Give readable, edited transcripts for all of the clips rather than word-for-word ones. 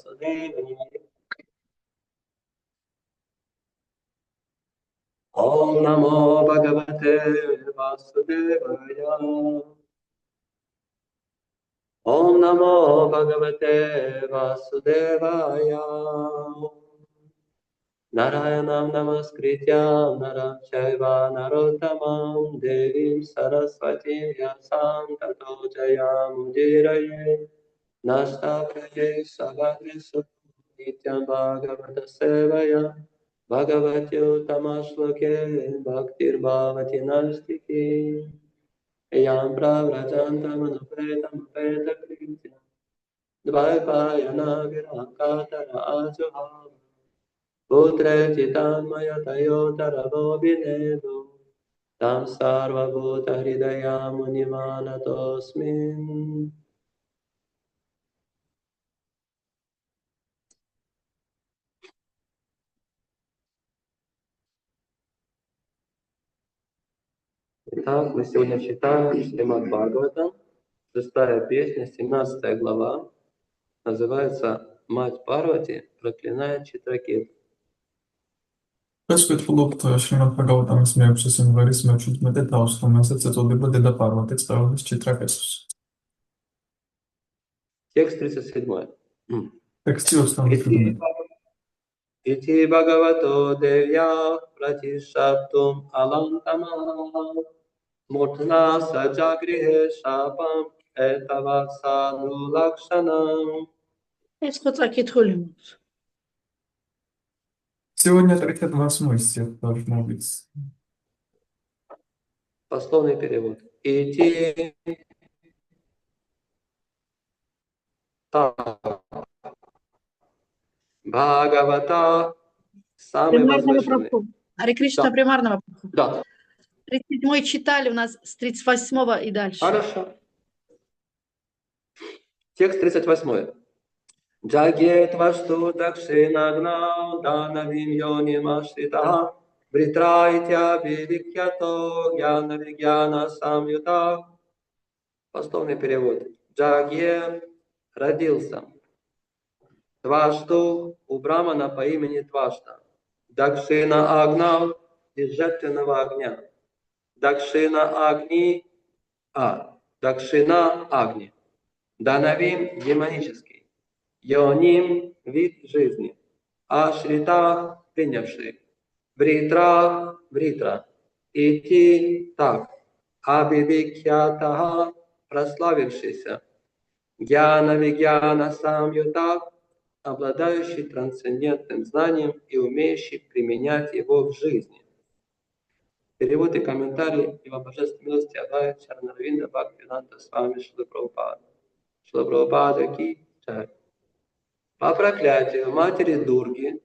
Vasudevaya. Om Namo Bhagavate Vasudevaya. Om Namo Bhagavate Vasudevaya. Narayanam Namaskritya Naram Chaiva Narottamam Devim Saraswati Vyasam Tato Jayam Udiraye Nastavaye Savadrisu Nityam Bhagavata Sevaya Bhagavati Uttamaśloke Bhaktir Bhavati Nastiki Yam Pravrajantam Anupretam Apeta Kritya Dvaipayana Virakatara Ajuham Putre Chitanmaya Tayotara Vinedu Tam Sarva Bhuta Hridaya Munimanatosmin. Итак, мы сегодня читаем Шримад Бхагаватам, 6-я песня, 17 глава, называется «Мать Парвати проклинает Читракету». Вкратце Шримад Бхагаватамის მე-6 სიმღერის მე-17 თავს, რომელსაც ეწოდება დედა პარვატი წვეულის Читракетус. Текст 37. Тексти 37. Ити Бхагавато Девья Пратишаптум Алантама Муртна Саджагрихе Шапам Этаваксану Лакшанам. ეს ხო წაკითხული მოქვს. Сегодня 38-й должно быть. Пословный перевод. Ити Бхагавата самый возвышенный. Ари Кришна примарного. Да. 37-й читали у нас с 38-го и дальше. Хорошо. Текст 38. Джагет вашту дакшинагнау данавим йоним ашритаха вритрайтя великято гьяна вигьяна самюта. Пословный перевод. Джагет родился. Твашту у брамана по имени Твашта. Дакшина агнау из жертвенного огня. Дакшина агни, Дакшина агни. Данавим демонический. Йоним вид жизни. Ашритах принявший. Вритрах вритра. Идти так. Абивикьятаха прославившийся. Гьяна вигьяна самьютах обладающий трансцендентным знанием и умеющий применять его в жизни. Перевод и комментарий его божественной милости Адвайта Чаранарвинда Бхактивиданта Свами Шрила Прабхупада. Шрила Прабхупада ки чай. По проклятию матери Дурги,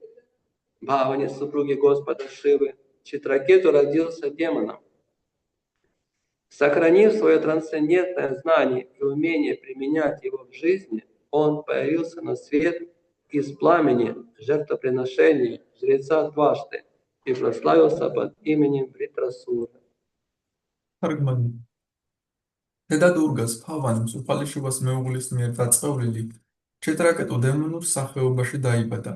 Бхавани, супруги Господа Шивы, Читракету родился демоном. Сохранив свое трансцендентное знание и умение применять его в жизни, он появился на свет из пламени жертвоприношения жреца Твашты и прославился под именем Вритрасура. Аргмани. Деда Дургас Бхавани სუფალიშვილის მეუღლის მიერ დაწყევლილი Читракეტუ დემონურ სახეობაში დაიბადა.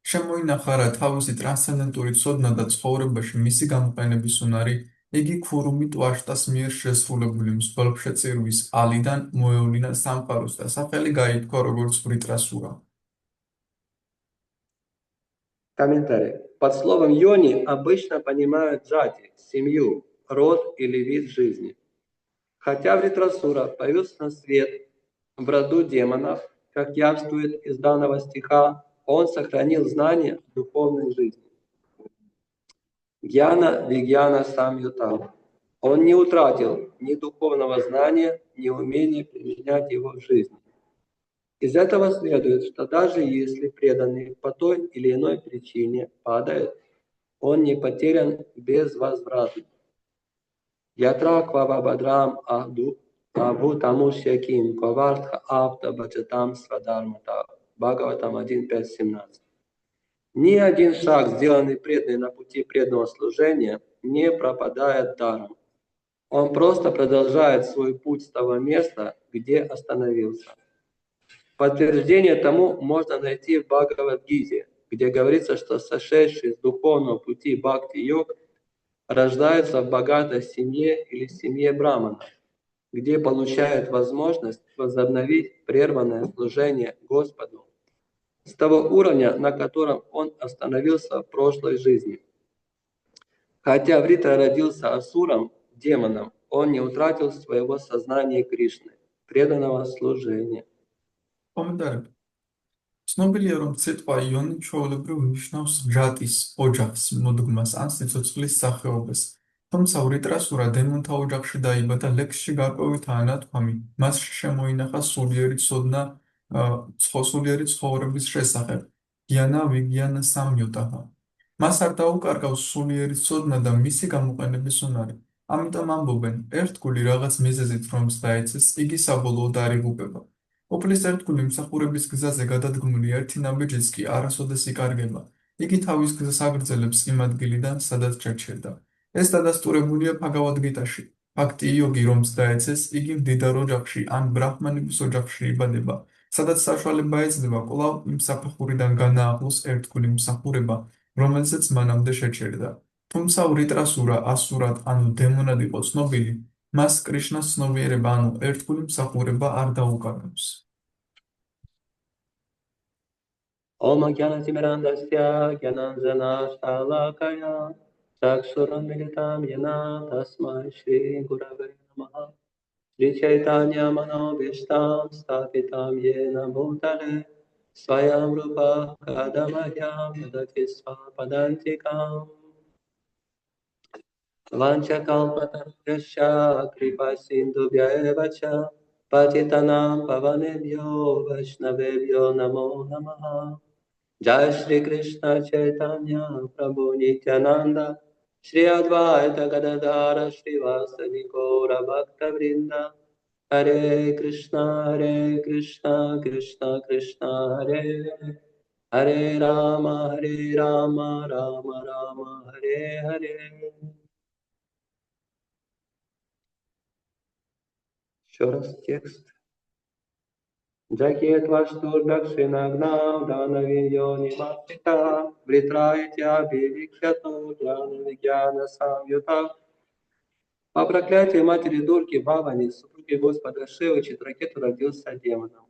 შემოინახა რა თავისი ტრანსცენდენტური ცოდნა და ცხოვრებაში მისი გამოყენების უნარი იგი ქურუმი ტვაშტას მიერ შესრულებული მსხვერპლშეწირვის ალიდან მოევლინა სამყაროს და სახელი გაითქვა როგორც ვრიტრასურა. Комментарий. Под словом «йони» обычно понимают джати, семью, род или вид жизни. Хотя Вритрасура появился на свет в роду демонов, как явствует из данного стиха, он сохранил знания духовной жизни. Гьяна вигьяна самьюта. Он не утратил ни духовного знания, ни умения применять его в жизни. Из этого следует, что даже если преданный по той или иной причине падает, он не потерян безвозвратно. Ятра квавабадрам абхутамушьяким квавартха апта бачатам свадармата. Бхагаватам 1.5.17. Ни один шаг, сделанный преданный на пути преданного служения, не пропадает даром. Он просто продолжает свой путь с того места, где остановился. Подтверждение тому можно найти в Бхагавад-гите, где говорится, что сошедший с духовного пути бхакти-йог рождаются в богатой семье или семье брамана, где получают возможность возобновить прерванное служение Господу с того уровня, на котором он остановился в прошлой жизни. Хотя Врита родился асуром, демоном, он не утратил своего сознания Кришны, преданного служения. კომენტარები. ცნობილია, რომ სიტყვა იონი ჩვეულებრივ ნიშნავს ჯატის, ოჯახს, მოდგმას ან სიცოცხლის სახეობას. თუმცა ვრიტრასურა დემონთა ოჯახში დაიბადა, ლექსში გარკვევითაა ნათქვამი, მასში შემოინახა სულიერი ცოდნა სულიერი ცხოვრების შესახებ. გიანა ვიგიანა სამიოტაჰა. მას არ დაუკარგავს სულიერი ცოდნა და მისი გამოყენების უნარი. ამიტომ ამბობენ, ერთგული რაღაც მიზეზით რომს დაეცეს, იგი საბოლოოდ არ იღუპება. ოფლის ერთგული მსახურების გზაზე გადადგმული ერთი ნაბიჯიც კი არასოდეს იკარგება. იგი თავის გზას აგრძელებს იმ ადგილიდან, სადაც ჩერჩერდა. ეს დადასტურებულია ბჰაგავად-გიტაში. ბhakti-yogi რომს დაეცეს, იგი მდიდარ ოჯახში ან ბრაჰმანების ოჯახში იბადება, სადაც საშუალება ეძლევა კვლავ იმ საფეხურიდან განაახლოს ერთგული მსახურება, რომელზეც მანამდე შეჩერდა. თუმცა ვრიტრასურა ასურად ანუ დემონად იყო ცნობილი, მას კრიშნას ცნობიერება ანუ ერთგული მსახურება არ დაუკარგავს. Om Gyanatimirandasya Gyananjana Shalakaya Chaksuram Militam Yana Tasmai Shri Gurave Namaha Shri Chaitanya Manobishtam Stapitam Yena Bhutale Swayam Rupa Kadamahyam Yadati Svapadantikam Vanchakalpatarusya Kripa Sindhubhya Evacha Patitanam Pavanebhyo Vaishnavebhyo Namo Namaha Jai Shri Krishna Chaitanya Prabhu Nityananda Shri Advaita Gadadhara Shri Vasadi Gaura Bhakta Vrinda Hare Krishna Krishna Krishna Hare Hare Rama Rama Rama Hare Hare. Еще раз текст. Джакет ваштур дакшинагнам данавиньо нимастита вритрайтя бивикхяту джанавигьяна самюта. По проклятию матери Дурги Бхавани, супруги Господа Шивы, Читракету родился демоном.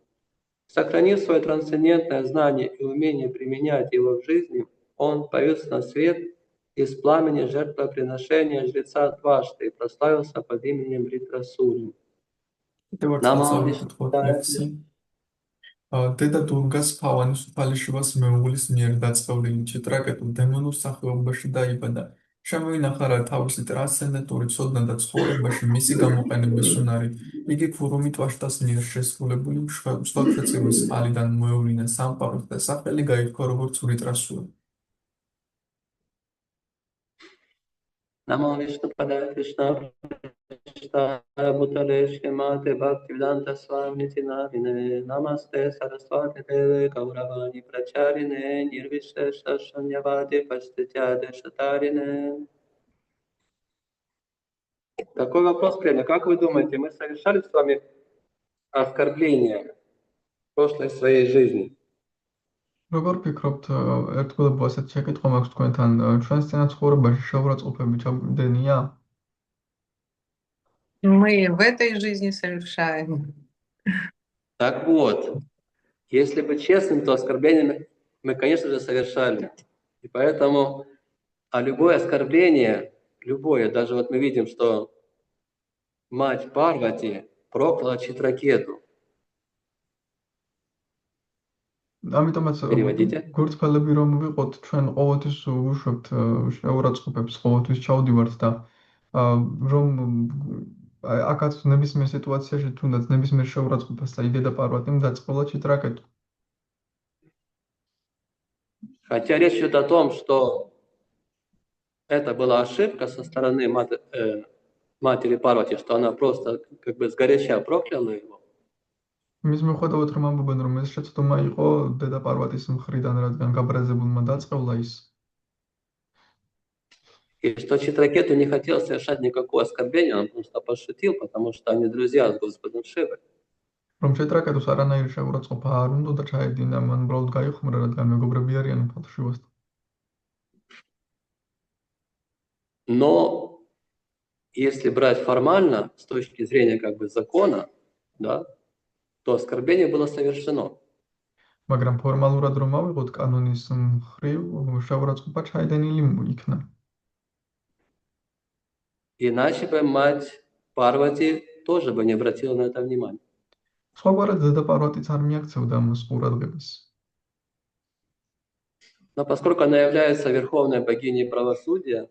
Сохранив свое трансцендентное знание и умение применять его в жизни, он появился на свет из пламени жертвоприношения жреца Двашты и прославился под именем Вритрасури. დედა დურგას ფავანის უფალიშვილს მეუღლის მიერ დაწყევლილი ჩიტრაკეტუ დემონურ სახეობაში დაიბადა. შემოინახა რა თავისი ტრანსცენდენტური ცოდნა და ცხოვრებაში მისი გამოყენების უნარი. იგი ქურუმი ტვაშტას მიერ შესრულებული მსხვერპლწირის წყალიდან მოევლინა სამყაროს და სახელი გაითქვა როგორც ვრიტრასური. Namo Vishnupadaya Krishna Bhutale Shrimate Bhaktivedanta Swamiti Namine Namaste Saraswati Deve Gauravani Pracharine Nirvishesha Shanyavadi Паштитяде Шатарine. Такой вопрос, прямо. Как вы думаете, мы совершали с вами оскорбление в прошлой своей жизни? როგორ ფიქრობთ, ერთგულება ასეთ შეკითხვა მაქვს თქვენთან, ჩვენს წინა ცხოვრებაში შეურაცხყოფები ჩაგვიდენია? Мы в этой жизни совершаем. Так вот, если быть честным, то оскорбление мы, конечно же, совершали. И поэтому любое оскорбление, любое, даже вот мы видим, что мать Парвати прокляла Читракету. ამიტომაც გურთფელები რომ ვიყოთ, ჩვენ ყოველთვის ვუშვებთ შეურაცხყოფებს, ყოველთვის ჩავდივართ და რომ აქაც ნებისმიერ სიტუაციაში თუნდაც ნებისმიერ შეურაცხყოფას და იდედა პარვატიმ დაწყელა Читракету. Хотя речь идет о том, что это была ошибка со стороны матери Парвати, что она просто как бы сгоряча прокляла его. მის მიუხედავად რომ ამბობენ რომ ეს შეცდომა იყო დედა პარვატის მხრიდან, რადგან გაბრაზებულმა დაწყევლა ის. И что Читракету не хотел совершать никакого оскорбления, он просто пошутил, потому что они друзья с Господом Шивой. რომ შეტრაკეტოს არანაირი შეურაცხყოფა არ უნდა და ჩაედინა, მან უბრალოდ გაიხმრა, რადგან მეგობრები არიან უფალშივასთან. Но если брать формально, с точки зрения как бы закона, да, то оскорбление было совершено. მაგრამ ფორმალურად რომ ავიღოთ კანონის მხრივ, შეურაცხყოფა ჩაედენილი იქნა. Иначе бы мать Парвати тоже бы не обратила на это внимание. სხვაგვარად დედა პარვატიც არ მიაქცევდა ამას ყურადღებას. Но поскольку она является верховной богиней правосудия,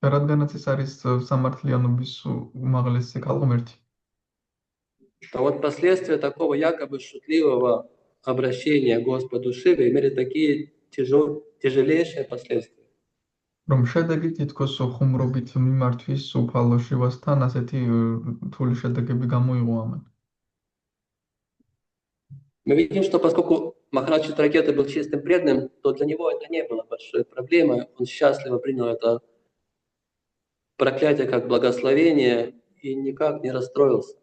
რადგანაც ეს არის სამართლიანობის უმაღლესი ქალღმერთი, то вот последствия такого якобы шутливого обращения к Господу Шиве имели такие тяжелейшие последствия. რომ შედეგი თითქოს ხუმრობით მიმართვის უფალ შივასთან ასეთი რთული შედეგები გამოიღო ამან. Мы видим, что поскольку Махарадж Читракета был чистым преданным, то для него это не было большой проблемой. Он счастливо принял это проклятие как благословение и никак не расстроился.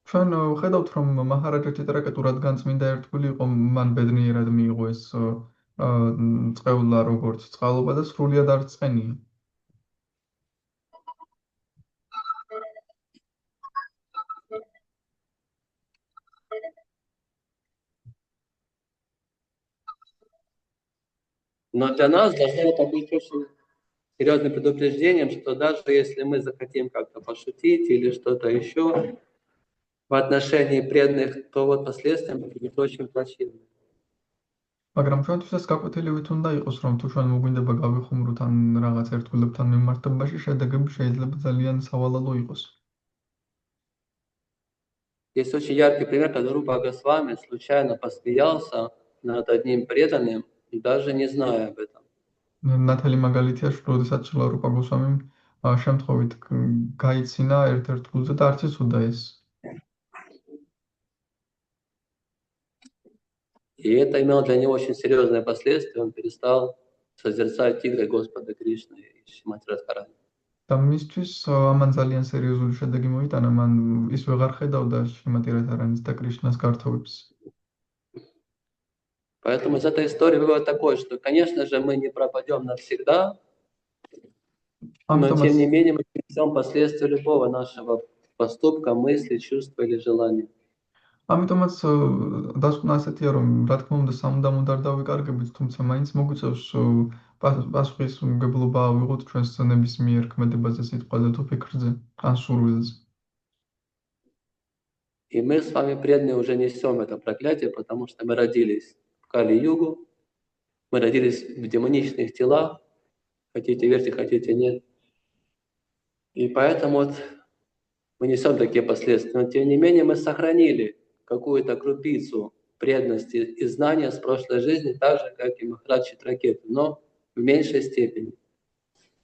ჩვენ ხედავთ, რომ მაჰარაჯა ჩიტრაკეტუ რადგან წმინდა ერთგული იყო, მან ბედნიერად მიიღო ეს წყევლა როგორც წყალობა და სრულიად არ წყენია. Но для нас должно это быть очень серьезным предупреждением, что даже если мы захотим как-то пошутить или что-то еще в отношении преданных, то вот последствия могут быть очень плачевными. მაგრამ ჩვენთვისაც გაკვეთილივით უნდა იყოს, რომ თუ ჩვენ მოგვინდება გავიხუმროთ ან რაღაც ერთგულებთან მიმართებაში, შედეგები შეიძლება ძალიან სავალალო იყოს. Есть очень яркий пример, когда Рупа Госвами случайно посмеялся над одним преданным, даже не зная об этом. ნათელი მაგალითია, როდესაც რუპა გოსვამიმ შემთხვევით გაიცინა ერთ-ერთ გულზე და არც იცოდა ეს. И это имело для него очень серьезные последствия. Он перестал созерцать игры Господа Кришны и Шримати Радхарани. და მისთვის ამან ძალიან სერიოზული შედეგი მოიტანა, მან ის ვეღარ ხედავდა შრიმატი რადჰარანის და კრიშნას გართობებს. Поэтому из этой истории вывод такой, что, конечно же, мы не пропадем навсегда, но тем не менее мы несем последствия любого нашего поступка, мысли, чувства или желания. ამიტომაც დასკვნა ასეთია, რომ რა თქმა უნდა სამუდამოდ არ დავიკარგებით, თუმცა მაინც მოგვიწევს პასუხისმგებლობა ავიღოთ ჩვენს ნებისმიერ ქმედებაზე, სიტყვაზე თუ ფიქრზე, ან სურვილზე. И мы с вами, преданные, уже несем это проклятие, потому что мы родились в Кали-югу, мы родились в демоничных телах, хотите верьте, хотите нет. И поэтому вот мы несем такие последствия. Но тем не менее мы сохранили какую-то крупицу преданности и знания с прошлой жизни, так же, как и Махарадж Читракета, но в меньшей степени.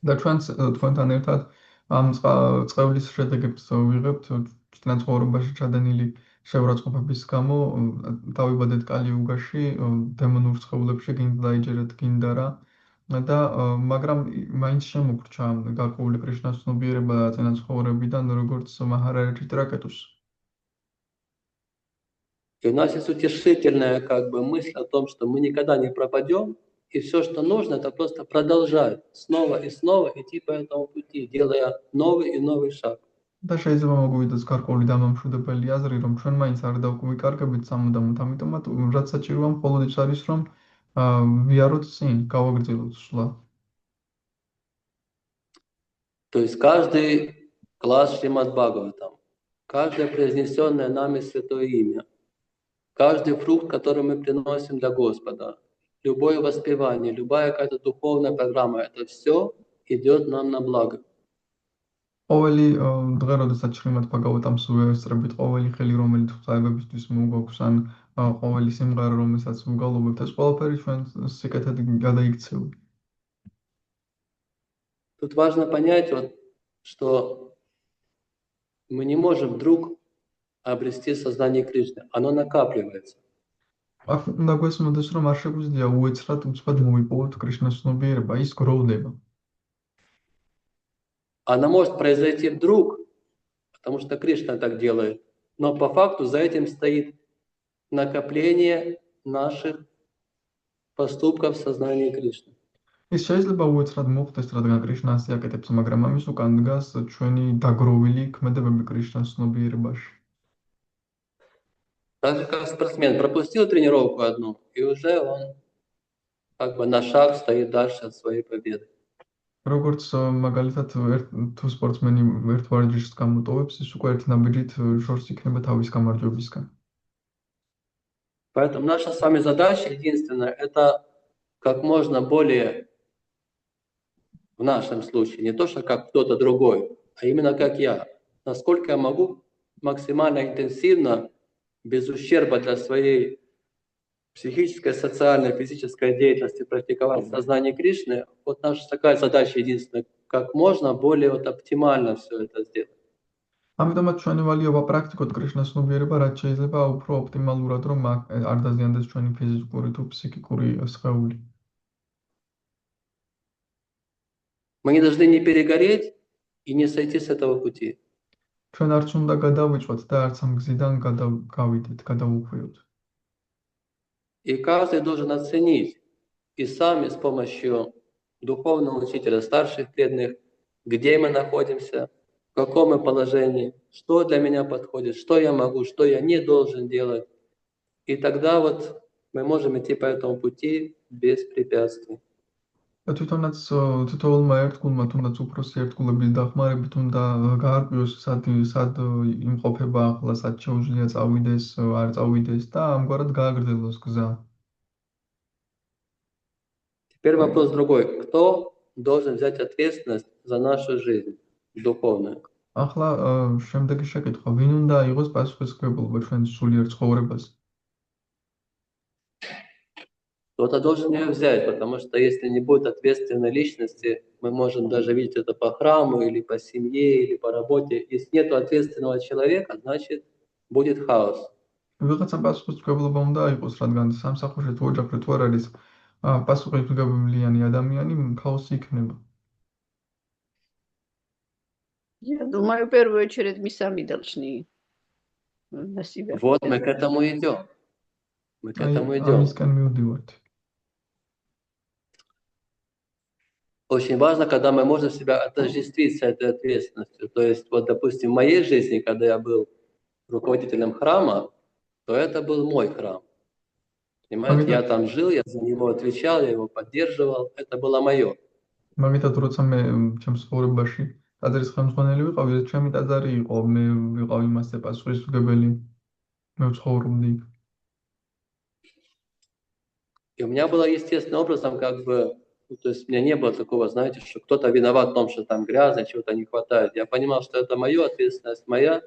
და ჩვენს თქვენთან ერთად ამ წყევლის შედეგებს ვიღებთ ჩვენს ცხოვრებაში ჩადენილი შეურაცხყოფების გამო დავიბადეთ კალიუგაში, დემონურ სხეულებში გინდა დაიჯერეთ გინდა რა და მაგრამ მაინც შემოგრჩა გარკვეული კრიშნას ცნობიერება წინაცხოვრებიდან, როგორც მაჰარაჯა ჩიტრაკეტუს. И у нас есть утешительная как бы мысль о том, что мы никогда не пропадем, и все, что нужно, это просто продолжать снова и снова идти по этому пути, делая новый и новый шаг. და შეიძლება მოგვიდოს გარკვეული დამამშვიდებელი აზრი, რომ ჩვენ მაინც არ დავიკარგებით სამუდამოდ, ამიტომაც რაც საჭიროა მხოლოდ ის არის, რომ ვიაროთ წინ, გავაგრძელოთ სვლა. То есть каждый класс Шримад Бхагаватам, каждое произнесенное нами святое имя, каждый фрукт, который мы приносим для Господа, любое воспевание, любая какая-то духовная программа, это все идет нам на благо. ყოველი დღე, როდესაც შრიმად ბჰაგავატამს ვესწრებით, ყოველი ხელი, რომელიც ღვთაებებისთვის მოგვაქვს, ან ყოველი სიმღერა, რომელსაც ვგალობებთ, ეს ყველაფერი ჩვენ სიკეთედ გადაიქცევა. Тут важно понять, вот, что мы не можем вдруг обрести сознание Кришны. Оно накапливается. აქ უნდა გვესმოდეს, რომ არ შეგვიძლია უეცრად უცბად მოვიპოვოთ კრიშნას ცნობიერება, ის გროვდება. Она может произойти вдруг, потому что Кришна так делает. Но по факту за этим стоит накопление наших поступков в сознании Кришны. ის შეიძლება უეცრად მოხდეს, რადგან კრიშნა ასე აკეთებს, მაგრამ ამის უკან დგას ჩვენი დაგროვილი ქმედებები კრიშნას ცნობიერებაში. Так же, как спортсмен пропустил тренировку одну, и уже он как бы на шаг стоит дальше от своей победы. როგორც მაგალითად თუ სპორტსმენი ერთ ვარჯიშს გამოტოვებს, ის უკვე ერთ ნაბიჯით შორს იქნება თავის გამარჯვებისგან. Поэтому наша с вами задача единственная – это как можно более, в нашем случае, не то, что как кто-то другой, а именно как я. Насколько я могу максимально интенсивно, без ущерба для своей психической, социальной, физической деятельности практиковать сознание Кришны. Вот наша такая задача единственная, как можно более вот оптимально все это сделать. ამიტომაც ჩვენი ვალიობა პრაქტიკულად კრიშნას ცნობიერება, რაც შეიძლება უფრო ოპტიმალურად, რომ არ დაზიანდეს ჩვენი ფიზიკური თუ ფსიქიკური სხეული. Мы не должны не перегореть и не сойти с этого пути. ჩვენ არც უნდა გადავიწყოთ და არც ამ გზიდან გადავუხვიოთ. И каждый должен оценить и сами с помощью духовного учителя, старших преданных, где мы находимся, в каком мы положении, что для меня подходит, что я могу, что я не должен делать. И тогда вот мы можем идти по этому пути без препятствий. თვითონაც თითოეულმა ერთგულმა თუნდაც უფროსი ერთგულების დახმარებით უნდა გაარკვიოს სად იმყოფება ახლა, სად შეუძლია წავიდეს, არ წავიდეს და ამგვარად გააგრძელოს გზა. Теперь вопрос другой. Кто должен взять ответственность за нашу жизнь духовную? ახლა შემდეგი შეკითხვა, ვინ უნდა აიღოს პასუხისმგებლობა ჩვენ სულიერ ცხოვრებას? Кто-то должен ее взять, потому что если не будет ответственной личности, мы можем даже видеть это по храму, или по семье, или по работе. Если нет ответственного человека, значит будет хаос. ვიღაცამ პასუხისმგებლობა უნდა აიღოს, რადგან სამსახურში თუ ოჯახში თუ არ არის პასუხისმგებლიანი ადამიანი, ქაოსი იქნება. Я думаю, в первую очередь мы сами должны на себя. Вот мы к этому идем. Мы к этому идем. ამისკენ მივდივართ. Очень важно, когда мы можем себя отождествить с этой ответственностью. То есть, вот, допустим, в моей жизни, когда я был руководителем храма, то это был мой храм. Понимаете, я там жил, я за него отвечал, я его поддерживал. Это было мое. მაგითად როცა მე ჩემს ცხოვრებაში ტაძრის ხელმძღვანელი ვიყავი, ჩემი ტაძარი იყო, მე ვიყავ იმასე პასუხისმგებელი, მე ვცხოვრობდი. И у меня было естественным образом, как бы, то есть у меня не было такого, знаете, что кто-то виноват в том, что там грязно, чего-то не хватает. Я понимал, что это моя ответственность, моя.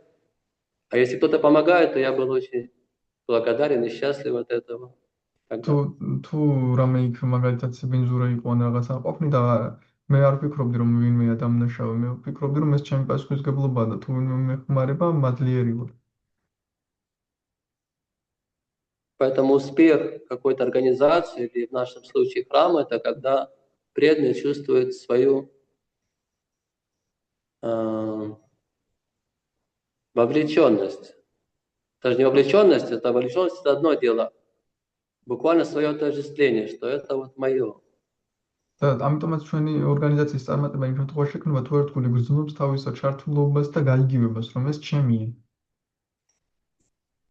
А если кто-то помогает, то я был очень благодарен и счастлив от этого. თუ რამე იქ მაგალითად სიბინძურე იყო ან რაღაცა ყოფნი და მე არ ვფიქრობდი რომ ვინმე ადამიანშავე, მე ვფიქრობდი რომ ეს ჩემი პასუხისმგებლობაა და თუ ვინმე მეხმარება, მადლიერი ვარ. Поэтому успех какой-то организации, или в нашем случае храма, это когда преданные чувствуют свою вовлеченность. Даже не вовлеченность, это вовлеченность, это одно дело. Буквально свое отождествление, что это вот мое. და ამიტომაც ჩვენი ორგანიზაციის წარმატება იმ შემთხვევაში შექმნება, თუ ერთგული გრძნობს თავის ჩართულობას და გაიგივებას, რომ ეს ჩემია.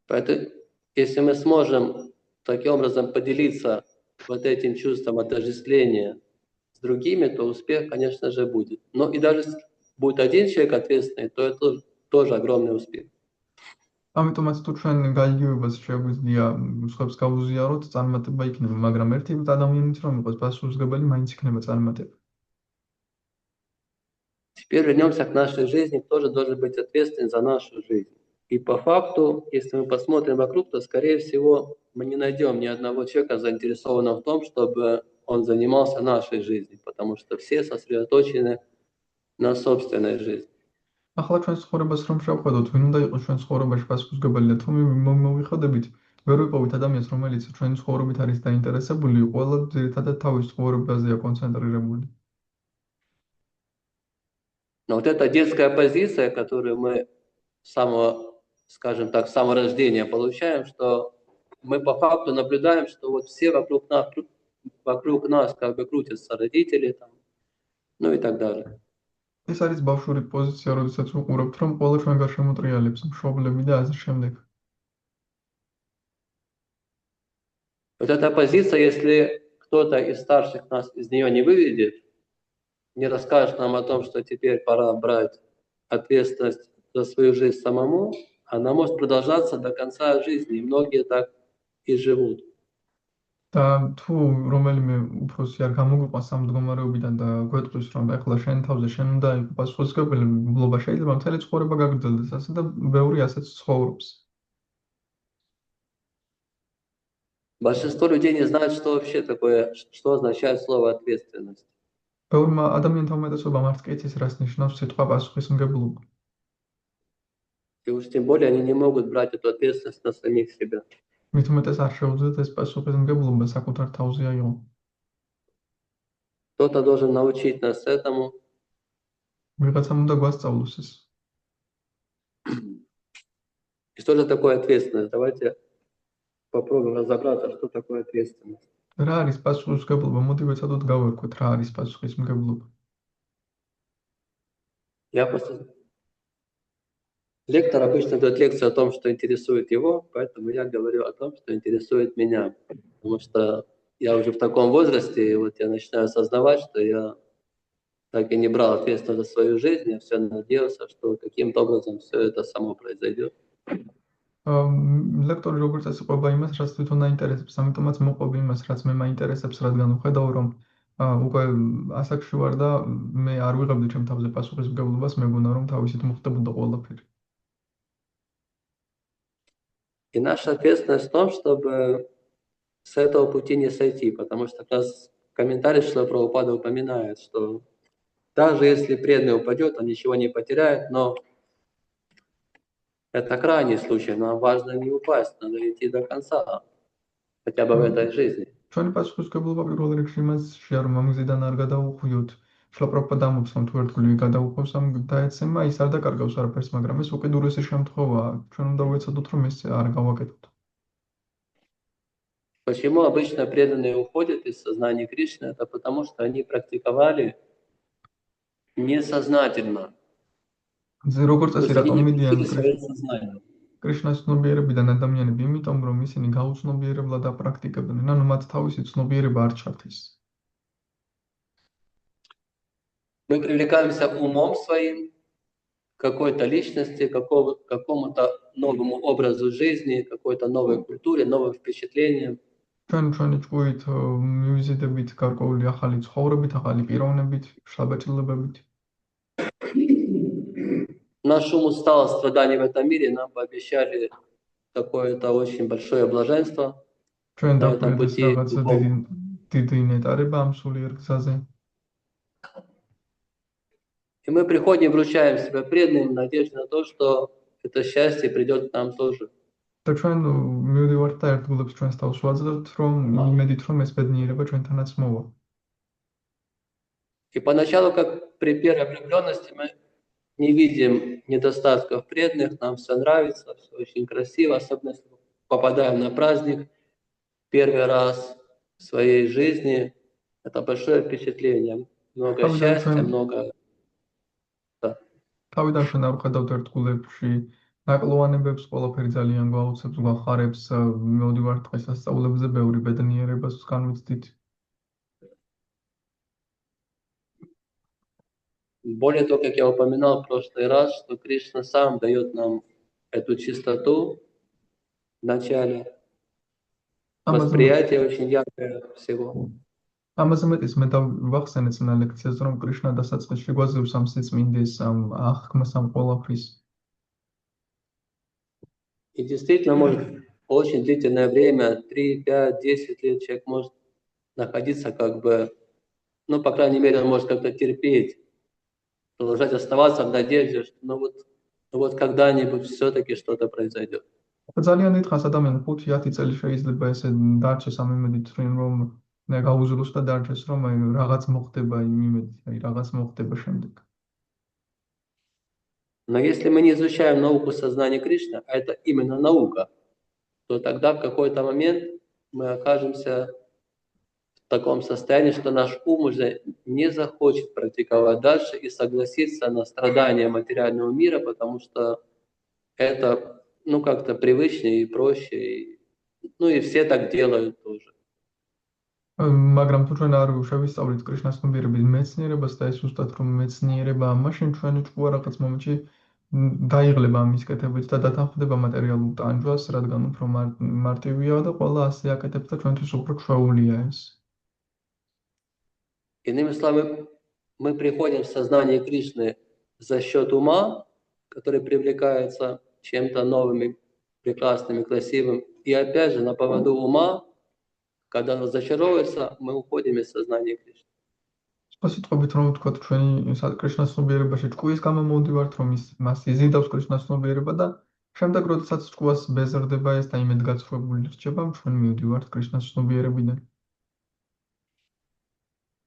Поэтому, если мы сможем таким образом поделиться вот этим чувством отождествления с другими, то успех, конечно же, будет. Но и даже если будет один человек ответственный, то это тоже огромный успех. ამიტომაც თუ ჩვენ გაიგივებას შეგვიძლია სხვებს გავუზიაროთ, წარმატება იქნება, მაგრამ ერთი ადამიანით რომ იყოს პასუხისმგებელი, მაინც იქნება წარმატება. Теперь вернемся к нашей жизни, кто же должен быть ответственен за нашу жизнь. И по факту, если мы посмотрим вокруг, то, скорее всего, мы не найдем ни одного человека, заинтересованного в том, чтобы он занимался нашей жизнью, потому что все сосредоточены на собственной жизни. ახლა ჩვენ ცხოვრებას რომ შევხედოთ, ვინ უნდა იყოს ჩვენ ცხოვრებაში პასუხისმგებელი და თუ მოვიხადებით, ვერ ვიპოვით ადამიანს, რომელიც ჩვენი ცხოვრებით არის დაინტერესებული, ყველა ძირითადად თავის ცხოვრებაზეა კონცენტრირებული. Но вот эта детская позиция, которую мы с самого скажем так, с самого рождения получаем, что мы по факту наблюдаем, что вот все вокруг нас как бы крутятся родители, там, ну и так далее. ეს არის ბავშვური პოზიცია, როდესაც ვუყურებთ, რომ ყველა ჩვენ გარშემოტრიალებს, მშობლები და ასე შემდეგ. Вот эта позиция, если кто-то из старших нас из нее не выведет, не расскажет нам о том, что теперь пора брать ответственность за свою жизнь самому, она может продолжаться до конца жизни, и многие так и живут. და თუ რომელიმე უფროსი არ გამოგვიყვანს ამ მდგომარეობიდან და გვეტყვის, რომ ეხლა შენ თავზე შენ უნდა იყო პასუხისმგებელი მგლობა, შეიძლება მთელი ცხოვრება გაგრძელდეს ასე და ბევრი ასეც ცხოვრობს. Большинство людей не знают, что вообще такое, что означает слово ответственность. ბევრმა ადამიანთა უმეტესობამ არც კი იცის, რას ნიშნავს სიტყვა პასუხისმგებლობა. И уж тем более они не могут брать эту ответственность на самих себя. მით უმეტეს არ შეუძლიათ ეს პასუხისმგებლობა საკუთარ თავზე აიღო. Кто-то должен научить нас этому. ვიღაცამ უნდა გვასწავლოს ეს. И что же такое ответственность? Давайте попробуем разобраться, что такое ответственность. რა არის პასუხისმგებლობა? მოდი ვეცადოთ გავერკვეთ, რა არის პასუხისმგებლობა. Я просто... Лектор обычно дает лекцию о том, что интересует его, поэтому я говорю о том, что интересует меня. Потому что я уже в таком возрасте, и вот я начинаю осознавать, что я так и не брал ответственность за свою жизнь, я все надеялся, что каким-то образом все это само произойдет. ლექტორი როგორც ეს ყვება იმას, რაც თვითონ აინტერესებს, ამიტომაც მოყვები იმას, რაც მე მაინტერესებს, რადგან ვხედავ, რომ უკვე ასაკში ვარ და მე არ ვიღებდი ჩემ თავზე პასუხისმგებლობას, მეგონა რომ თავისით მოხდებოდა ყველაფერი. И наша ответственность в том, чтобы с этого пути не сойти, потому что как раз в комментарии Шрила Прабхупада упоминает, что даже если преданный упадет, он ничего не потеряет, но это крайний случай, нам важно не упасть, надо идти до конца, хотя бы в этой жизни. ჩვენი პასუხისმგებლობა პირველ რიგში იმასია, რომ ამ გზიდან არ გადაუხვიოთ. შრილა პრაბჰუპადა ამბობს, რომ თუ ერთგული გადაუხვევს ამ დაეცემა, ის არ დაკარგავს არაფერს, მაგრამ ეს უკიდურესი შემთხვევაა. ჩვენ უნდა ვეცადოთ, რომ ეს არ გავაკეთოთ. Почему обычно преданные уходят из сознания Кришны? Это потому, что они практиковали несознательно. როგორც То есть წესი они რატომ не მიდიან включили свое сознание. კრიშნას ცნობიერებიდან ადამიანები, იმიტომ რომ ისინი გაუცნობიერებლად აპრაქტიკებდნენ, ანუ მათ თავისი ცნობიერება არ ჩართეს. Мы привлекаемся умом своим к какой-то личности, какому-то новому образу жизни, какой-то новой культуре, новым впечатлениям. ჩვენ ჩვენი ჭკუით მივიზიდებით გარკვეული ახალი ცხოვრებით, ახალი პიროვნებით, შთაბეჭდილებებით. Наш ум устал от страданий в этом мире, нам пообещали какое-то очень большое блаженство. ჩვენ Да, დაგვიდეს это რაღაც пути დიდი ნეტარება ამ სულიერ გზაზე. И мы приходим, вручаем себя преданным в надежде на то, что это счастье придет к нам тоже. და ჩვენ მივდივართ და ერთგულებს ჩვენს თავს ვაძლევთ, რომ იმედით, რომ ეს ბედნიერება ჩვენთანაც მოვა. И поначалу, как при первой влюбленности, мы не видим недостатков преданных, нам все нравится, все очень красиво, особенно если попадаем на праздник первый раз в своей жизни. Это большое впечатление, много счастья, много... თავიდან ჩვენ არ ვხედავთ ერთგულებში ნაკლოვანებებს, ყველაფერი ძალიან გვაუცებს, გვახარებს, მივდივართ დღესასწაულებზე, ბევრი ბედნიერებას განვიცდით. Более того, как я упоминал в прошлый раз, что Кришна сам дает нам эту чистоту в начале. Восприятие очень яркое всего. ამაზე მეტის მე დავახსენე წინა ლექციაზე, რომ კრიშნა დასაწყისში გვაძლევს ამ სიწმინდეს, ამ აღქმას, ამ ყველაფრის. И действительно, может, очень длительное время, 3, 5, 10 лет человек может находиться как бы, ну, по крайней мере, он может как-то терпеть, продолжать оставаться в надежде, что ну вот когда-нибудь все-таки что-то произойдет. ძალიან დიდხანს ადამიანი 5-10 წელი შეიძლება ესე დარჩეს ამ იმედით, რომ გაუძლოს და დარჩეს, რომ რაღაც მოხდება იმ იმედით, რაღაც მოხდება შემდეგ. Но если мы не изучаем науку сознания Кришны, а это именно наука, то тогда в какой-то момент мы окажемся в таком состоянии, что наш ум уже не захочет практиковать дальше и согласиться на страдания материального мира, потому что это, ну, как-то привычнее и проще, ну и все так делают тоже. მაგრამ თუ ჩვენ არ შევისწავლით კრიშნასნობიერების მეცნიერებას და ეს უბრალოდ რომ მეცნიერება მაშინ ჩვენი ჭკუა რაღაც მომენტში დაიღლება ამის კეთებით და დათანხმდება მატერიალურ ტანჯვას, რადგან უფრო მარტივია და ყველა ასე აკეთებს და ჩვენთვის უფრო ჩვეულია ეს. Иными словами, мы приходим в сознание Кришны за счет ума, который привлекается чем-то новым, и прекрасным и красивым. И опять же, на поводу ума, когда он зачаровывается, мы уходим из сознания Кришны. სიტყვებით რომ ვთქვათ, ჩვენი კრიშნასნობიერებაში ჭკუის გამო მოვდივართ, რომ მას იზიდავს კრიშნასნობიერება და შემდეგ, როდესაც ჭკუას ბეზრდება ეს და იმედგაცრუებული რჩება, ჩვენ მივდივართ კრიშნასნობიერებიდან.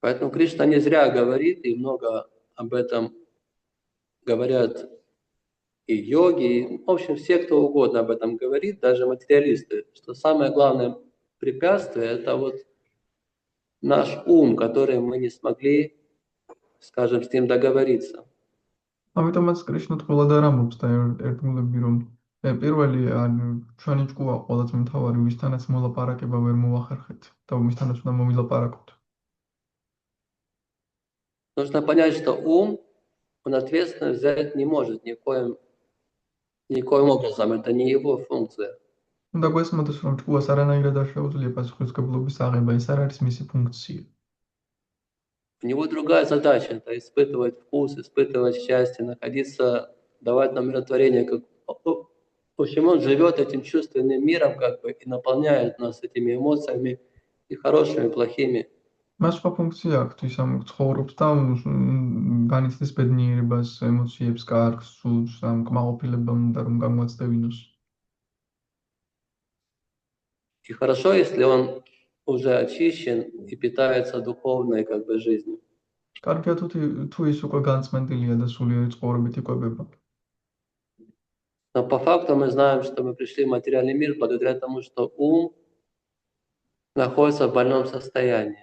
Поэтому Кришна не зря говорит, и много об этом говорят и йоги, и, в общем, все, кто угодно об этом говорит, даже материалисты, что самое главное препятствие – это вот наш ум, который мы не смогли, скажем, с ним договориться. ამიტომაც კრიშნა თქოლად არ ამბობს და ერთგულები რომ პირველი ჩვენი ჭკუა ყველაზე მთავარი, ვისთანაც მოლაპარაკება ვერ მოვახერხეთ და ვისთანაც უნდა მოვილაპარაკოთ. Нужно понять, что ум, он ответственность взять не может никоим образом, это не его функция. უნდა გვესმოდეს, რომ ჭკუას არანაირად არ შეუძლია პასუხისმგებლობის აღება, ეს არ არის მისი функция. У него другая задача – это испытывать вкус, испытывать счастье, находиться, давать нам умиротворение. В общем, он живет этим чувственным миром как бы и наполняет нас этими эмоциями, и хорошими, и плохими. მას სხვა ფუნქცია აქვს, ის ამ ცხოვრობს და განიცდის ბედნიერებას, ემოციებს, კარგს, სულს, ამ კმაყოფილებამ და რომ გამოაცდევინოს. И хорошо, если он уже очищен и питается духовной как бы жизнью. კარგია თუ ის უკვე განწმენდილია და სულიერი ცხოვრებით იკვებება. Но по факту мы знаем, что мы пришли в материальный мир благодаря тому, что ум находится в больном состоянии.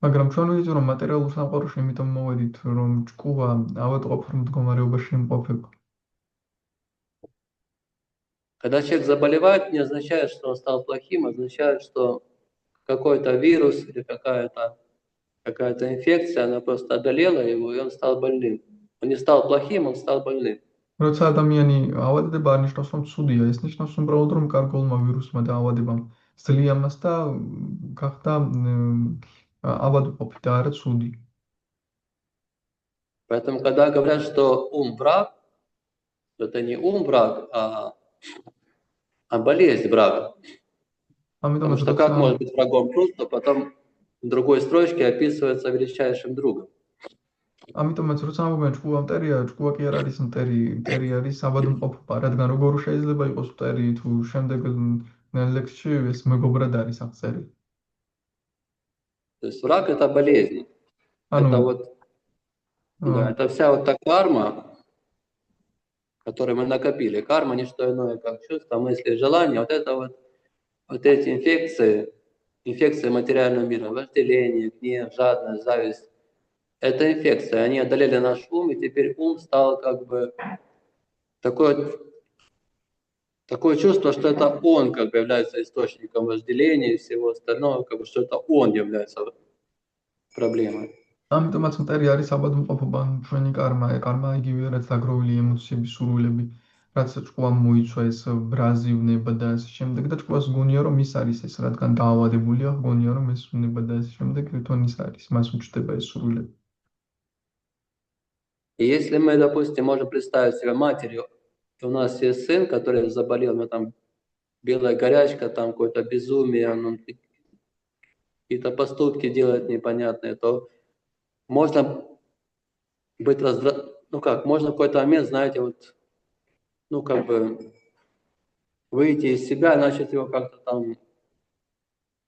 მაგრამ ჩვენ ვიცით, რომ მატერიალურ სამყაროში იმიტომ მოვედით, რომ ჭკუა ავადმყოფურ მდგომარეობაში იმყოფება. Когда человек заболевает, не означает, что он стал плохим, означает, что какой-то вирус или какая-то инфекция, она просто одолела его, и он стал больным. Он не стал плохим, он стал больным. როცა ადამიანი ავადდება, არ ნიშნავს, რომ ცუდია, ეს ნიშნავს უბრალოდ, რომ კარგულმა ვირუსმა და ავადებამ სძლია მას და გახდა ავადმყოფი და არა ცუდი. Поэтому, когда говорят, что ум враг, это не ум враг, а болезнь врага. Потому что как может быть врагом чувство, потом в другой строчке описывается величайшим другом. ამიტომაც როცა ამბობენ ჭკუა მტერია, ჭკუა კი არ არის მტერი, მტერი არის ავადმყოფობა, რადგან როგორ შეიძლება იყოს მტერი თუ შემდეგ ლექსში ეს მეგობრად არის აღწერილი. То есть враг это болезнь. Это вот да, это вся вот та карма, которую мы накопили. Карма не что иное, как чувства, мысли, желания. Вот это вот эти инфекции материального мира, вожделение, гнев, жадность, зависть. Это инфекция. Они одолели наш ум, и теперь ум стал как бы такое чувство, что это он как бы является источником вожделения и всего остального, как бы, что это он является проблемой. ამიტომაც მტერი არის ავადმყოფობა, ჩვენი კარმა, კარმა იგივე რაც დაგროვილი ემოციების სურვილები, რაც ჭკუამ მოიცვა ეს ბრაზივნება და ასე შემდეგ და ჭკუას გონია რომ ის არის ეს, რადგან დაავადებულია, გონია რომ ეს უნება და ასე შემდეგ, თვითონ ის არის, მას უჩნდება ეს სურვილები. И если мы, допустим, можем представить себя матерью, у нас есть сын, который заболел, там белая горячка, там какое-то безумие, он какие-то поступки делает непонятные, то можно быть можно в какой-то момент, знаете, вот, как бы выйти из себя, начать его как-то там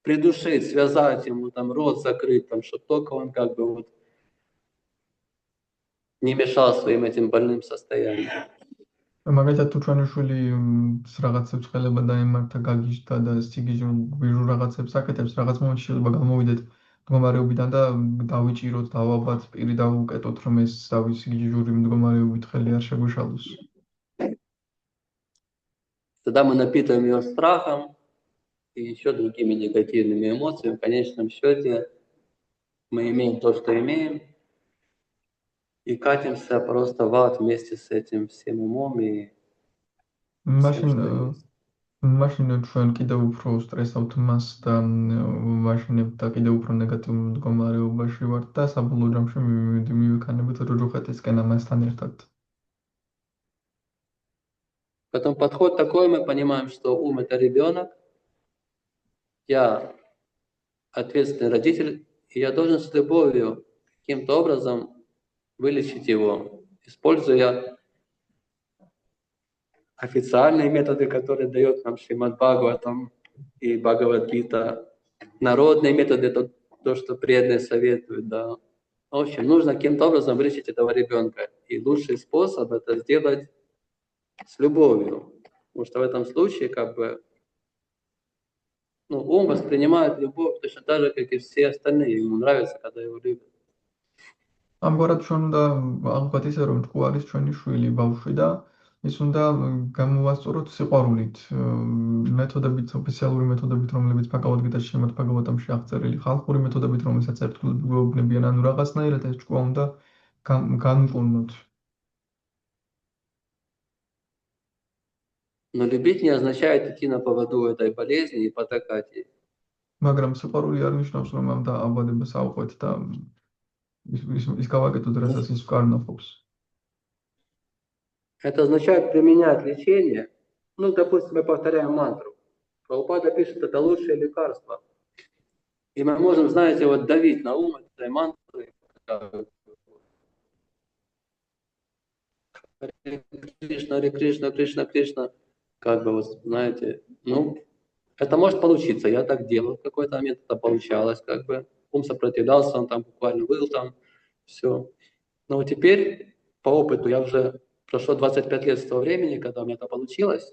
придушить, связать ему, там рот закрыть, там, чтобы только он как бы вот не мешал своим этим больным состоянием. მაგალითად თუ ჩვენი შვილი რაღაცებს ხელება დაემართა გაგიჟდა და სიგიჟო გვიჟუ რაღაცებს აკეთებს, რაღაც მომენტში შეიძლება გამოვიდეთ მდგომარეობიდან და დავიჭიროთ, დავაბათ, პირი დავუკეტოთ, რომ ეს სიგიჟური მდგომარეობით ხელი არ შეგვეშალოს. Тогда мы напитываем ее страхом и еще другими негативными эмоциями. В конечном счете мы имеем то, что имеем, и катимся просто в ад вместе с этим всем умом и всем, что есть. მაშინ ჩვენ კიდევ უფრო სტრესავთ მას და მაშინებ და კიდევ უფრო ნეგატიურ მდგომარეობაში ვართ და საბოლოო ჯამში მივიქანებით როჯოხეთისკენ ამასთან ერთად. Потом подход такой, мы понимаем, что ум — это ребенок, я ответственный родитель, и я должен с любовью каким-то образом вылечить его, используя официальные методы, которые дает нам Шримад Бхагаватам и Бхагавад-гита, народные методы, это то, что преданные советуют, да. В общем, нужно каким-то образом вылечить этого ребенка, и лучший способ это сделать с любовью, потому что в этом случае как бы ум воспринимает любовь точно так же, как и все остальные, ему нравится, когда его любят. ამგვარად ჩვენ უნდა აღგვათ ისე რომ თქვა არის ჩვენი შვილი, ბავშვი და ის უნდა გამოვასწოროთ სიყვარულით, მეთოდებით, ოფიციალური მეთოდებით, რომლებიც ბჰაგავად-გიტაში შემოთ ბჰაგავატამში აღწერილი, ხალხური მეთოდებით, რომელსაც ერთგულებიან, ანუ რაღაცნაირად ეს ჭკუა უნდა განვკურნოთ. Но любить не означает идти на поводу этой болезни и потакать ей. მაგრამ სიყვარული არ ნიშნავს, რომ ამ დაავადებას ავყვეთ და ის გავაკეთოთ, რასაც ის ვკარნახობს. Это означает применять лечение. Ну, допустим, мы повторяем мантру. Прабхупада пишет, это лучшее лекарство. И мы можем, знаете, вот давить на ум этой мантры. Харе Кришна, Кришна, Кришна. Как бы, вот, знаете, это может получиться. Я так делал в какой-то момент, это получалось, как бы. Ум сопротивлялся, он там буквально был там, все. Но вот теперь, по опыту, я уже прошло 25 лет с того времени, когда у меня это получилось.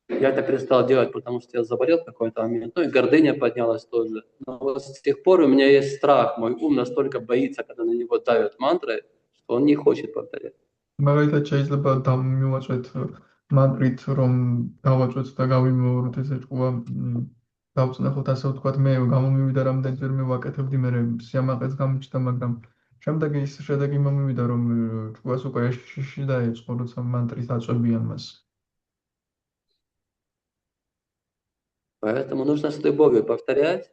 Я это перестал делать, потому что я заболел в какой-то момент. И гордыня поднялась тоже. Но вот с тех пор у меня есть страх. Мой ум настолько боится, когда на него давят мантры, что он не хочет повторять. მაგალითად შეიძლება დამივაწვეთ мантрით, რომ დავაწვეთ და გავიმეოროთ ესე ჭკუა, დავწნახოთ ასე ვთქვათ, მე გამომივიდა რამდენჯერ მე ვაკეთებდი, მე სიამაყეც გამოჩნდა, მაგრამ შემდეგ ის შედეგი მომივიდა, რომ ჭკუას უკვე ეშში დაეწყო, როცა мантрით აწვებიან მას. Поэтому нужно с любовью повторять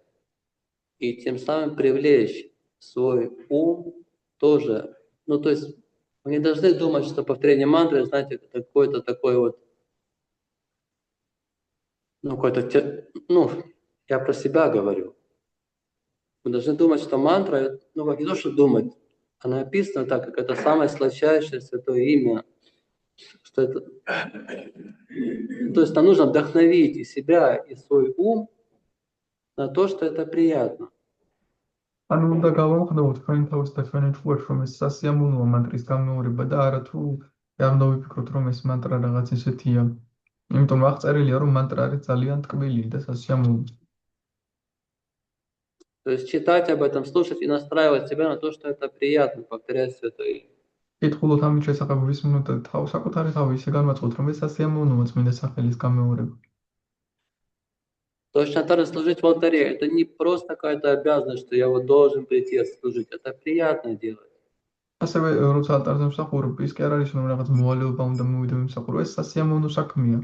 и тем самым привлечь свой ум тоже. То есть вы не должны думать, что повторение мантры, знаете, какой-то такой вот, я про себя говорю. Вы должны думать, что мантра, как не то, что думать, она описана так, как это самое сладчайшее святое имя. Что это... То есть нам нужно вдохновить и себя, и свой ум на то, что это приятно. ანუ უნდა გავამხნევოთ თქვენი თავის და თქვენი ჭკუას, რომ ეს სასიამოვნოა მანტრის გამეორება და არა თუ არ დავიფიქროთ, რომ ეს მანტრა რაღაც ისეთია. იმიტომ აღწერილია, რომ მანტრა არის ძალიან ტკბილი და სასიამოვნო. То есть читать об этом, слушать и настраивать себя на то, что это приятно, повторять святое имя. კითხულობთ ამის შესახებ ვისმენოთ და საკუთარი თავი ისე განვაცხოთ, რომ ეს სასიამოვნოა წმინდა სახელის გამეორება. Точно так же служить в алтаре. Это не просто какая-то обязанность, что я вот должен прийти служить. Это приятно делать. ასევე როცა алтарზე მსახურობ, ის კი არ არის, რომ რაღაც მოვალეობა უნდა მოვიდე ვიმსახურო, ეს სასიამოვნო საქმეა.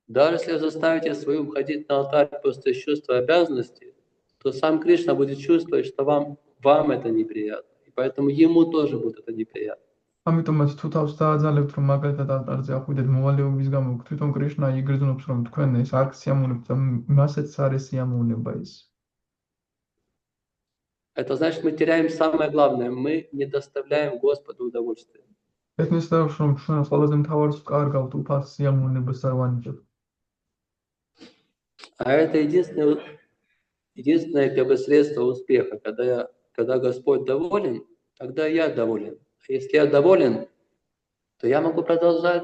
Даже если заставите свою ходить на алтарь просто из чувства обязанности, то сам Кришна будет чувствовать, что вам это неприятно. И поэтому ему тоже будет это неприятно. ამიტომაც თუ თავს დააძალებთ, რომ მაგალითად алтарზე ახვიდეთ მოვალეობის გამო, თვითონ კრიშნა იგრძნობს, რომ თქვენ ეს არ სიამოვნებთ და მასეც არის სიამოვნება ის. Это значит, мы теряем самое главное. Мы не доставляем Господу удовольствия. ეს ნიშნავს, რომ ჩვენ ყველაზე მთავარს ვკარგავთ, უფალს სიამოვნებას არ ვანიჭებთ. А это единственное как бы средство успеха, когда когда Господь доволен, тогда я доволен. А если я доволен, то я могу продолжать.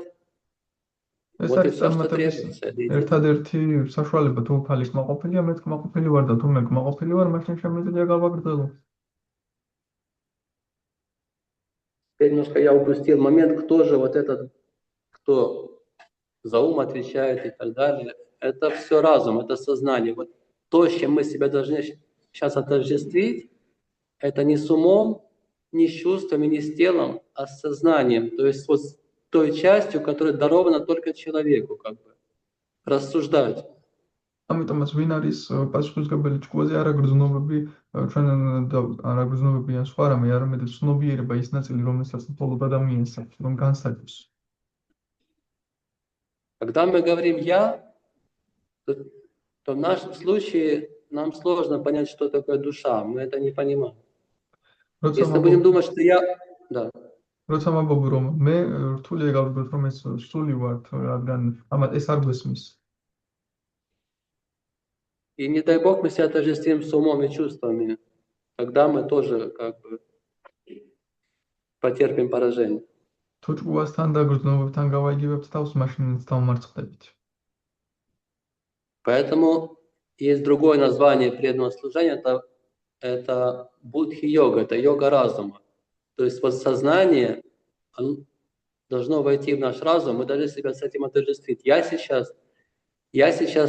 ეს Вот и არის все, что წარმატების требуется. Это единственное. ერთადერთი საშუალება, თუ უფალი კმაყოფილია, მეც კმაყოფილი ვარ და თუ მე კმაყოფილი ვარ, მაშინ შემიძლია გავაგრძელო. Теперь немножко я упустил момент, кто же вот этот, кто за ум отвечает и так далее. Это все разум, это сознание. Вот то, с чем мы себя должны сейчас отождествить, это не с умом, не с чувствами, не с телом, а с сознанием. То есть вот с той частью, которая дарована только человеку, как бы, рассуждать. ამიტომაც ვინ არის პასუხისმგებელი ჭკუაზე, არა გრძნობები, ჩვენ არა გრძნობები ან სხვა რამე, არამედ ცნობიერება ის ნაწილი, რომელსაც მხოლოდ ადამიანს აქვს, რომ განსაჯოს. Когда мы говорим «я», то в нашем случае нам сложно понять, что такое душа. Мы это не понимаем. Если будем думать, что я... Да. როცა ვამბობ, რომ მე რთულია გავიგოთ, რომ ეს სული ვართ, რადგან ამათ ეს არ გვესმის. И не дай Бог мы себя отождествим с умом и чувствами, тогда мы тоже как бы потерпим поражение. თუ ჭკუასთან და გრძნობებთან გავაიგებებთ თავს, მაშინ დავმარცხდებით. Поэтому есть другое название преданного служения, это будхи-йога, это йога разума. То есть вот сознание должно войти в наш разум, мы должны себя с этим отождествить. Я сейчас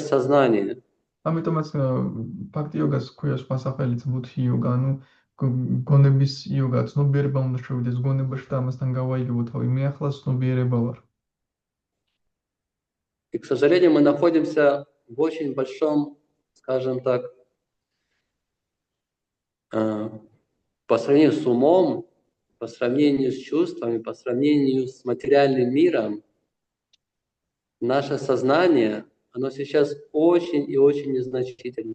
сознание. ამიტომაც ფაქტი იოგას ქვია სხვა სახელით ბუდჰი იოგა, ანუ გონების იოგა, ცნობიერება უნდა შევიდეს გონებაში და ამასთან გავაიგებო თავი. მე ახლა ცნობიერება ვარ. И, к сожалению, мы находимся в очень большом, скажем так, по сравнению с умом, по сравнению с чувствами, по сравнению с материальным миром, наше сознание, оно сейчас очень и очень незначительно.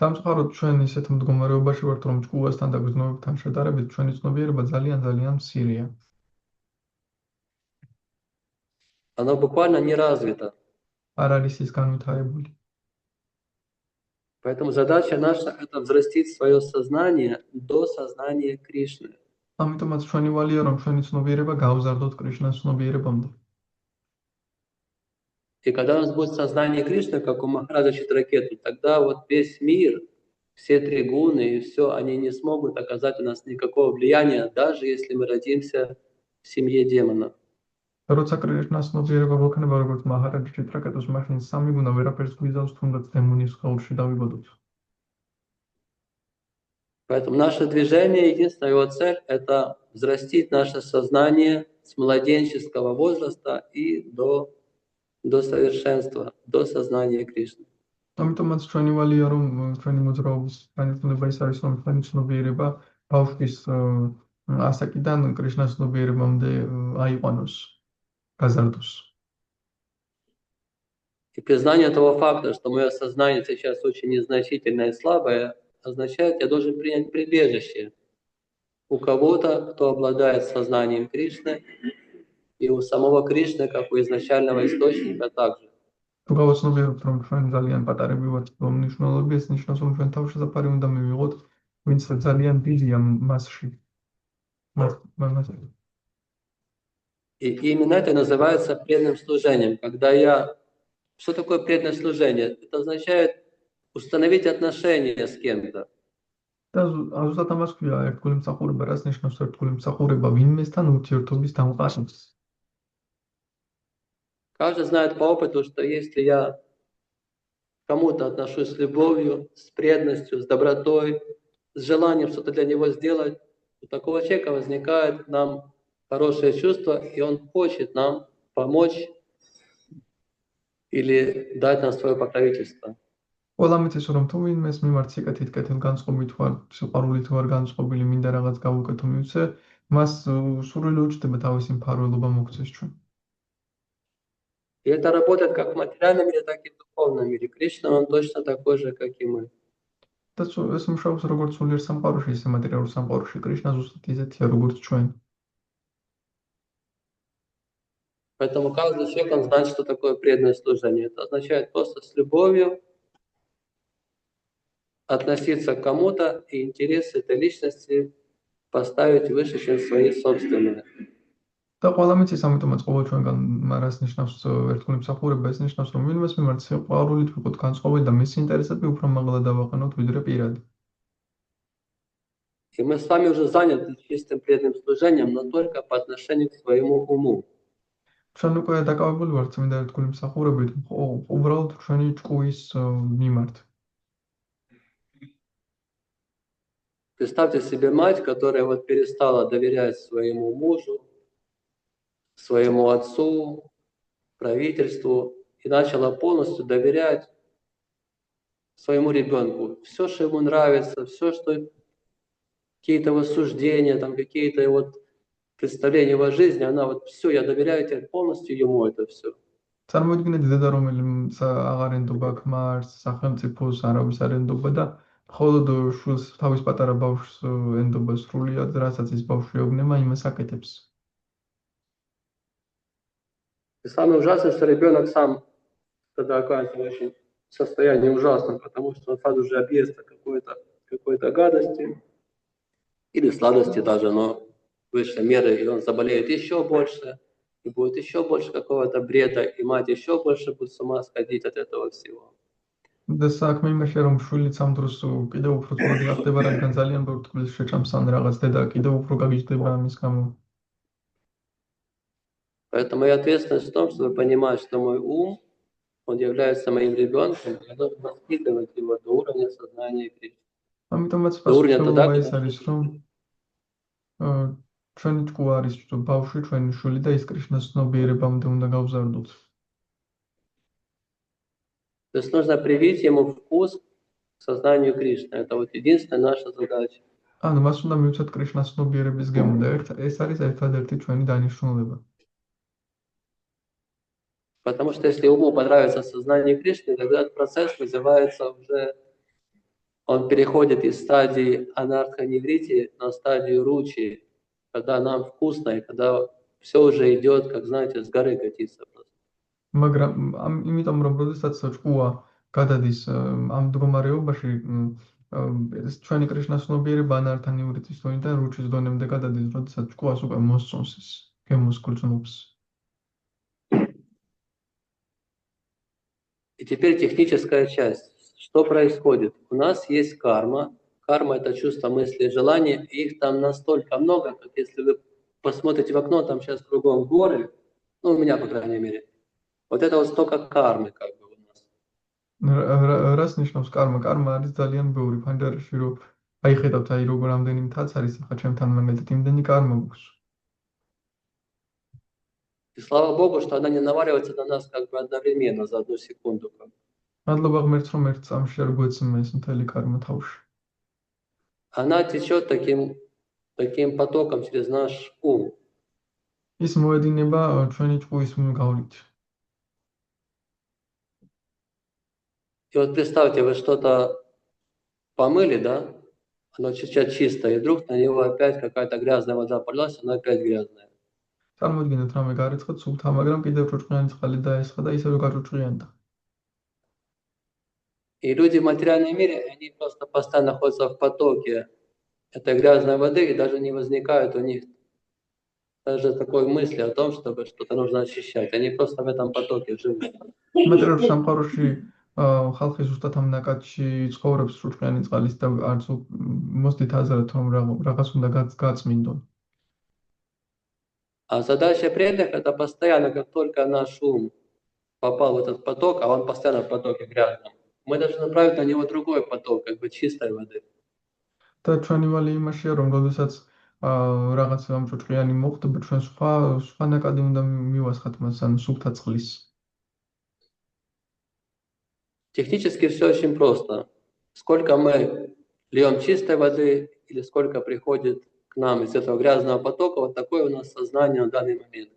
სამწუხაროდ ჩვენ ისეთ მდგომარეობაში ვართ, რომ ჭკუასთან და გრძნობებთან შედარებით ჩვენი ცნობიერება ძალიან მცირეა. Оно буквально не развито. არ არის ის განვითარებული. Поэтому задача наша – это взрастить свое сознание до сознания Кришны. ამიტომაც ჩვენი ვალია, რომ ჩვენი ცნობიერება გავზარდოთ კრიშნას ცნობიერებამდე. И когда у нас будет сознание Кришны, как у Махараджа Читракету, тогда вот весь мир, все три гуны и все, они не смогут оказать у нас никакого влияния, даже если мы родимся в семье демона. როცა კრიშნას ცნობიერება გვექნება, როგორც მაჰარაჯა ჭიტრაკეტოს, მაშინ სამი გუნა ვერაფერს გვიზავს, თუნდაც დემონის სხეულში დავიბადოთ. Поэтому наше движение, единственная его цель – это взрастить наше сознание с младенческого возраста и до совершенства, до сознания Кришны. ამიტომაც ჩვენი ვალია, რომ ჩვენი მოძრაობის განვითარება ის არის, რომ ჩვენი ცნობიერება ბავშვის ასაკიდან კრიშნას ცნობიერებამდე აიყვანოს, გაზარდოს. И признание того факта, что мое сознание сейчас очень незначительное и слабое, означает, я должен принять прибежище у кого-то, кто обладает сознанием Кришны, и у самого Кришны, как у изначального источника также. თუ გავაცნობიერებთ, რომ ჩვენ ძალიან პატარები ვართ, რომ მნიშვნელობა ეს ნიშნავს, რომ ჩვენ თავშესაფარი უნდა მივიღოთ, ვინც ძალიან დიდია მასში. И именно это называется преданным служением. Что такое преданное служение? Это означает установить отношения с кем-то. და ზუსტად ამას ქვია ერთგული მსახურება, რაც ნიშნავს ერთგული მსახურება ვინმესთან ურთიერთობის დამყარებას. Каждый знает по опыту, что если я к кому-то отношусь с любовью, с преданностью, с добротой, с желанием что-то для него сделать, у такого человека возникает к нам хорошее чувство, и он хочет нам помочь или дать нам свое покровительство. ყველა მითის რომ თუ ვინმეს მიმართ სიკეთით კეთილ განწყობით ვარ, სიყვარულით ვარ განწყობილი, მინდა რაღაც გავუკეთო მივცე, მას სურვილი უჩნდება თავისი მფარველობა მოგცეს ჩვენ. И это работает как в материальном мире, так и в духовном мире. Кришна, он точно такой же, как и мы. და ეს მუშაობს როგორც სულიერ სამყაროში, ისე მატერიალურ სამყაროში. კრიშნა ზუსტად ისეთია, როგორც ჩვენ. Поэтому каждый человек, он знает, что такое преданное служение. Это означает просто с любовью относиться к кому-то и интересы этой личности поставить выше, чем свои собственные. და ყველა მიცის, ამიტომაც ყოველ ჩვენგან რას ნიშნავს ერთგული მსახურება, ეს ნიშნავს, რომ ვინმეს მიმართ სიყვარულით ვიყოთ განწყობილი და მის ინტერესები უფრო მაღლა დავაყენოთ ვიდრე პირადი. И мы с вами уже заняты чистым преданным служением, но только по отношению к своему уму. ჩვენ უკვე დაკავებული ვართ წმინდა ერთგული მსახურებით, უბრალოდ ჩვენი ჭკუის მიმართ. Представьте себе мать, которая вот перестала доверять своему мужу, своему отцу, правительству и начала полностью доверять своему ребенку. Все, что ему нравится, все, что какие-то вот суждения, там какие-то вот представления о жизни, она вот все, я доверяю тебе полностью ему это все. წარმოიდგინეთ დედა, რომელიც აღარ ენდობა ქმარს, სახელმწიფოს, არავის არ ენდობა და მხოლოდ შვილს, თავის პატარა ბავშვს ენდობა სრულიად, რასაც ის ბავშვი ეუბნება, იმას აკეთებს. И самое ужасное, что ребенок сам тогда оказывается в очень состоянии ужасном, потому что он сразу же объестся какой-то гадости или сладости даже, но выше меры, и он заболеет еще больше, и будет еще больше какого-то бреда, и мать еще больше будет с ума сходить от этого всего. და საქმე იმაშია, რომ შვილიც ამ დროს კიდევ უფრო ცუდი გახდება, რადგან ძალიან ბევრ თბილს შეჭამს ან რაღაც დედა კიდევ უფრო გაგიჟდება ამის გამო. Поэтому моя ответственность в том, чтобы понимать, что мой ум, он является моим ребенком, я должен воспитывать его до уровня сознания Кришны. ამიტომაც До уровня тогда, პასუხისმგებლობა ეს არის, რომ ჩვენი ჭკუა არის ბავშვი, ჩვენი შვილი და ის კრიშნას ცნობიერებამდე უნდა გავზარდოთ. То есть нужно привить ему вкус к сознанию Кришны. Это вот единственная наша задача. ანუ მას უნდა მივცეთ კრიშნას ცნობიერების გემო და ეს არის ერთადერთი ჩვენი დანიშნულება. Потому что если уму понравится сознание Кришны, тогда этот процесс называется уже, он переходит из стадии анархоневрити на стадию ручи, когда нам вкусно, и когда все уже идет, как, знаете, с горы катиться просто. მაგრამ იმიტომ რომ როდესაც ჭკუა გადადის ამ მდგომარეობაში ჩვენი კრიშნას ცნობიერება ანარქონევრიტის დონიდან რუჩის დონემდე გადადის, როდესაც ჭკუას უკვე მოსწონს ეს გემოს გრძნობს. И теперь техническая часть. Что происходит? У нас есть карма. Карма — это чувство, мысли, желания. И их там настолько много, как если вы посмотрите в окно, там сейчас кругом горы, ну, у меня, по крайней мере. Вот это вот столько кармы как бы у нас. რას ნიშნავს კარმა? კარმა არის ძალიან ბევრი ფანჯარაში, რომ აიხედავთ აი როგორ ამდენი მთაც არის ახლა ჩემთან მაგალითად იმდენი კარმა გვაქვს. И слава Богу, что она не наваливается на нас как бы одновременно за одну секунду. მადლობა ღმერთს, რომ ერთ წამში არ გვეცემა ეს მთელი კარმა თავში. Она течет таким потоком через наш ум. ის მოედინება ჩვენი ჭკუის გავლით. И вот представьте, вы что-то помыли, да? Оно сейчас чистое, и вдруг на него опять какая-то грязная вода полилась, оно опять грязная. წარმოიდგინეთ რამე გარიცხოთ სუფთა, მაგრამ კიდევ ჭუჭყიანი წყალი დაესხა და ისევ გაჭუჭყიანდა. И люди в материальном мире, они просто постоянно находятся в потоке этой грязной воды, и даже не возникает у них даже такой мысли о том, чтобы что-то нужно очищать. Они просто в этом потоке живут. მეტად სამყაროში ხალხი ზუსტად ამ ნაკადში ცხოვრობს ჭუჭყიანი წყალის და არც მოსდით აზრად რომ რაღაც უნდა გაწმინდონ. А задача преданных — это постоянно, как только наш ум попал в этот поток, а он постоянно в потоке грязном, мы должны направить на него другой поток, как бы чистой воды. და ჩვენი ვალი იმაშია, რომ როდესაც რაღაც ამ ჭუჭყიანი მოხდება, ჩვენ სხვა ნაკადი უნდა მივასხათ მას, ან სუფთა წყლის. Технически все очень просто. Сколько мы льем чистой воды или сколько приходит к нам из этого грязного потока, вот такое у нас сознание на данный момент.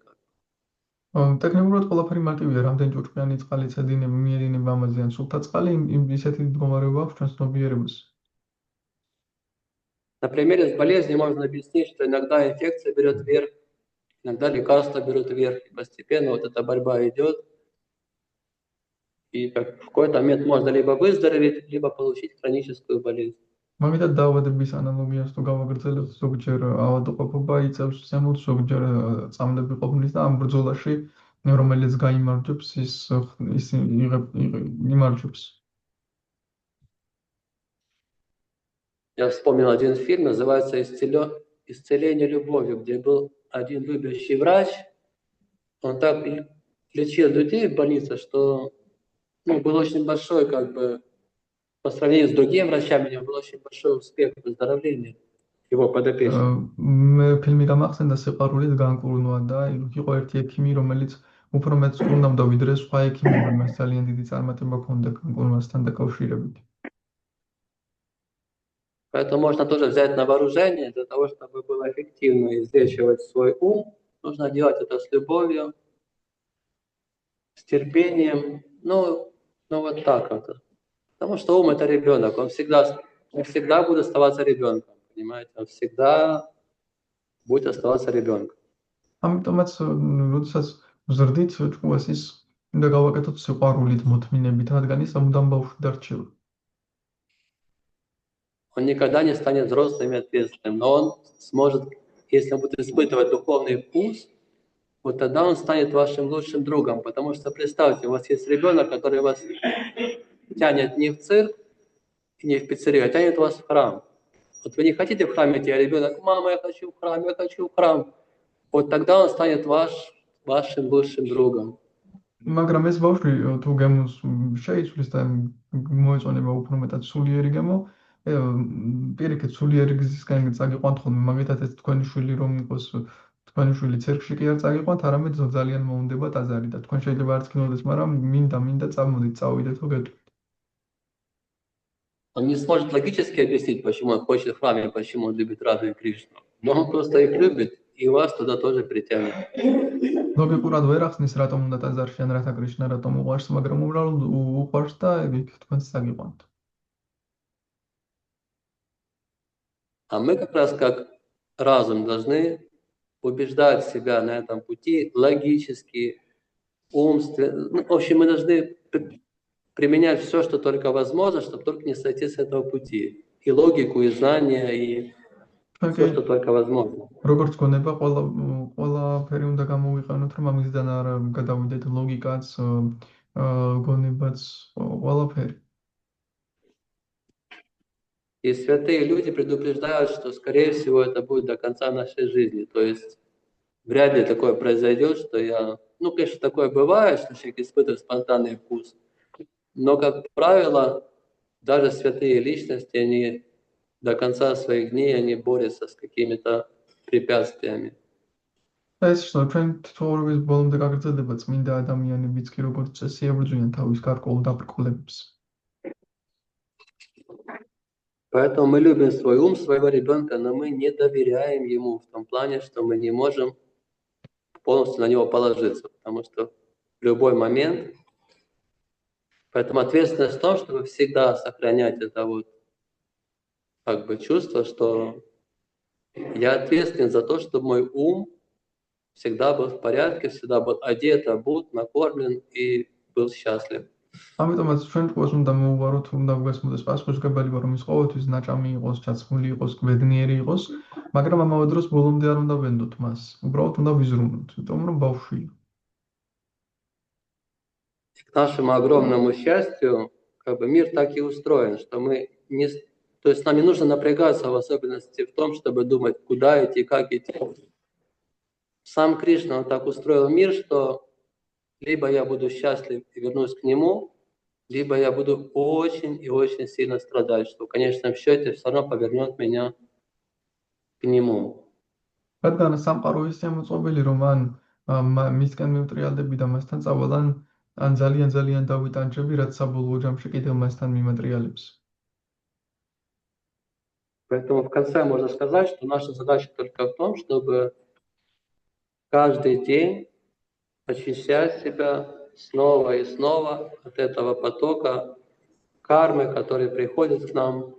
ტექნიკურად ყველაფერი მარტივია, რამდენი ჭუჭყიანი წყალი ცედინება, მიედინება ამაზე ან სუფთა წყალი, ისეთი მდგომარეობა აქვს ჩვენს ცნობიერებას. На примере с болезнью можно объяснить, что иногда инфекция берет верх, иногда лекарства берут верх, и постепенно вот эта борьба идет. И в какой-то момент можно либо выздороветь, либо получить хроническую болезнь. მაგიტად დაავადების ანალოგიას თუ გავაგრძელებთ, ზოგჯერ ავადმყოფობა იწევს ზემოთ, ზოგჯერ წამლები ყოფნის და ამ ბრძოლაში, რომელიც გაიმარჯვებს, ის იმარჯვებს. Я вспомнил один фильм, называется «Исцеление любовью», где был один любящий врач. Он так лечил людей в больнице, что был очень большой, по сравнению с другими врачами, у него был очень большой успех в выздоровлении его подопечных. მე ფილმი გამახსენდა სიყვარულით განკურნვა და იყო ერთი ექიმი, რომელიც უფრო მეტს კურნავდა ვიდრე სხვა ექიმები, მას ძალიან დიდი წარმატება ჰქონდა განკურნვასთან დაკავშირებით. Поэтому можно тоже взять на вооружение, для того, чтобы было эффективно излечивать свой ум, нужно делать это с любовью, с терпением, вот так вот. Потому что ум — это ребенок, он всегда будет оставаться ребенком, понимаете, он всегда будет оставаться ребенком. ამიტომაც, როდესაც ვზრდით ჭკუას ის უნდა გავაკეთოთ სიყვარულით, მოთმინებით, რადგან ის ამუდამ ბავშვი დარჩება. Он никогда не станет взрослым и ответственным, но он сможет, если он будет испытывать духовный вкус, вот тогда он станет вашим лучшим другом. Потому что представьте, у вас есть ребенок, который вас тянет не в цирк, не в пиццерию, а тянет вас в храм. Вот вы не хотите в храм идти, а ребенок: мама, я хочу в храм, я хочу в храм. Вот тогда он станет вашим лучшим другом. მაგრამ ეს ბავშვი თუ გემოს შეიცვლის და მოეწონება უფრო მეტად სულიერი გემო, პირიქით სულიერი გზისგან წაგიყვანთ ხოლმე, მაგითაც ეს თქვენი შვილი რომ იყოს, თქვენი შვილი ცერკში კი არ წაგიყვანთ, არამედ ძალიან მოუნდება ტაძარი და თქვენ შეიძლება არც გინდოდეს, მაგრამ მინდა წამოდით, წავიდეთ თუ გეტყვით. Он не сможет логически объяснить, почему он хочет в храме, почему он любит Раду и Кришну. Но он просто их любит, и вас туда тоже притянет. ლოგიკურად ვერ ახსნის, რატომ უნდა ტაძარში ან რათა კრიშნა რატომ უყვარს, მაგრამ უბრალოდ უყვარს და იქ თქვენს წაგიყვანთ. А мы как раз как разум должны убеждать себя на этом пути логически, умственно. В общем, мы должны применять все, что только возможно, чтобы только не сойти с этого пути. И логику, и знания, и все, что только возможно. როგორც გონება, ყველაფერი უნდა გამოვიყენოთ, რომ ამისგან არ გადავიდეთ ლოგიკაც, გონებაც, ყველაფერი. И святые люди предупреждают, что, скорее всего, это будет до конца нашей жизни. То есть вряд ли такое произойдет, что конечно, такое бывает, что человек испытывает спонтанный вкус. Но, как правило, даже святые личности, они до конца своих дней, они борются с какими-то препятствиями. ეს что, ჩვენ ცხოვრების ბოლომდე გაგრძელდება წმინდა ადამიანებიც კი როგორც წესი ებრძვიან თავის გარკვეულ დაბრკოლებებს. Поэтому мы любим свой ум, своего ребенка, но мы не доверяем ему в том плане, что мы не можем полностью на него положиться, потому что в любой момент. Поэтому ответственность в том, чтобы всегда сохранять это чувство, что я ответственен за то, чтобы мой ум всегда был в порядке, всегда был одет, обут, накормлен и был счастлив. ამიტომაც ჩვენ თქოს უნდა მოუვაროთ, უნდა გვესმოდეს პასუხისმგებელი, რომ ის ყოველთვის ნაჭამი იყოს, ჩაცმული იყოს, გვედნიერი იყოს, მაგრამ ამავე დროს ბოლომდე არ უნდა ვენდოთ მას. უბრალოდ უნდა ვიზრუნოთ, იმიტომ რომ ბავშვია. К нашему огромному счастью, мир так и устроен, что то есть нам не нужно напрягаться, в особенности в том, чтобы думать, куда идти, как идти. Сам Кришна, он так устроил мир, что либо я буду счастлив и вернусь к нему, либо я буду очень и очень сильно страдать, что в конечном счете все равно повернет меня к нему. რადგან სამყარო ისე მოწყობილი, რომ მისკენ მივტრიალდები და მასთან წავალ, ან ძალიან დავიტანჯები, რაც საბოლოო ჯამში კიდევ მასთან მიმატრიალებს. Поэтому в конце можно сказать, что наша задача только в том, чтобы каждый день очищать себя снова и снова от этого потока кармы, который приходит к нам.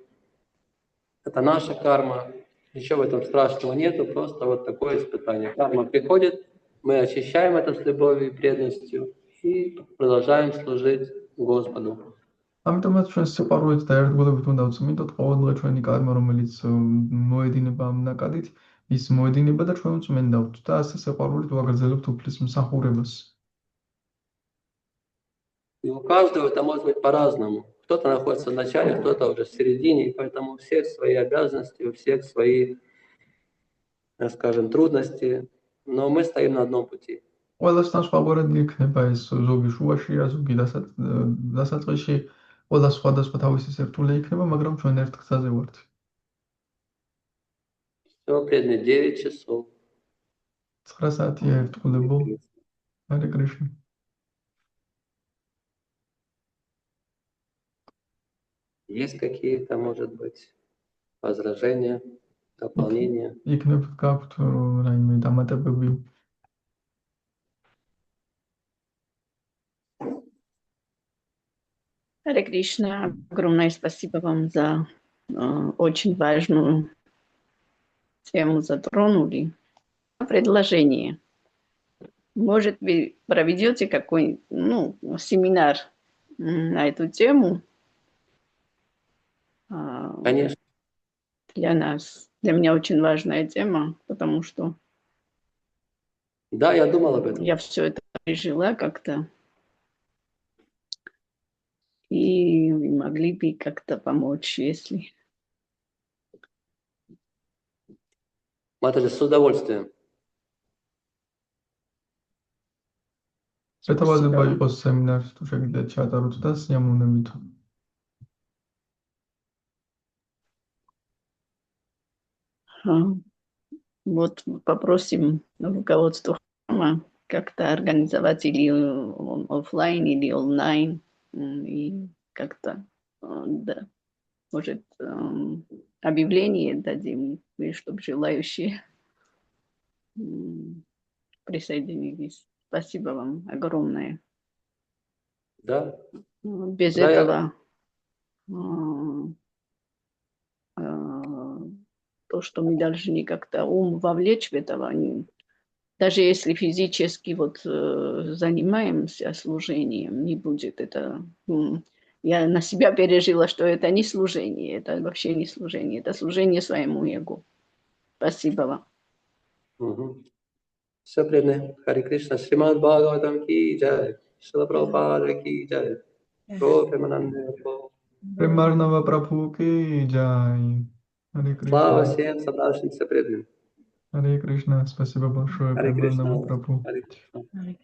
Это наша карма. Ничего в этом страшного нету, просто вот такое испытание. Карма приходит, мы очищаем это с любовью и преданностью и продолжаем служить Господу. ამიტომაც ჩვენ სიყვარულით და ერთგულებით უნდა ვწმინდოთ ყოველდღე ჩვენი კარმა, რომელიც მოედინება ამ ნაკადით, ის მოედინება და ჩვენ ვწმენდავთ და ასე სიყვარულით ვაგრძელებთ უფლის მსახურებას. И у каждого это может быть по-разному. Кто-то находится в начале, кто-то уже в середине, и поэтому у всех свои обязанности, у всех свои, скажем, трудности, но мы стоим на одном пути. ყველასთან სხვაგვარად იქნება ეს, ზოგი შუაშია, ზოგი დასაწყისში, ყველა სხვადასხვა თავისი სირთულე იქნება, მაგრამ ჩვენ ერთ გზაზე ვართ. Все, преданные, 9 часов. 9 საათია ერთგულებო. Харе Кришна. Есть какие-то, может быть, возражения, дополнения? იქნებ გაქვთ რაიმე დამატებები? Харе Кришна, огромное спасибо вам за очень важную тему затронули. Предложение. Может, вы проведете какой, семинар на эту тему? Конечно. Для нас. Для меня очень важная тема, потому что Да, я думал об этом. я все это пережила как-то. И вы могли бы как-то помочь, если... Матаджи, с удовольствием. შეთავაზება იყოს სემინარს, თუ შეგიძლიათ ჩაატაროთ და სიამოვნებით. Вот попросим руководство храма как-то организовать или офлайн, или онлайн, и как-то, да, может, объявление дадим, чтобы желающие присоединились. Спасибо вам огромное. Да. Без Да, этого то, что мы должны как-то ум вовлечь в этого, даже если физически занимаемся служением, не будет это. Я на себя пережила, что это не служение, это вообще не служение, это служение своему эго. Спасибо вам. Угу. Все преданные. Харе Кришна. Шримад Бхагаватам ки джай. Шрила Прабхупада ки джай. Гопи Премарнава Прабху ки джай. Харе Слава Кришна. всем собравшимся преданным. Харе Кришна. Спасибо большое, Харе Премарнава Кришна. Прабху. Харе Кришна.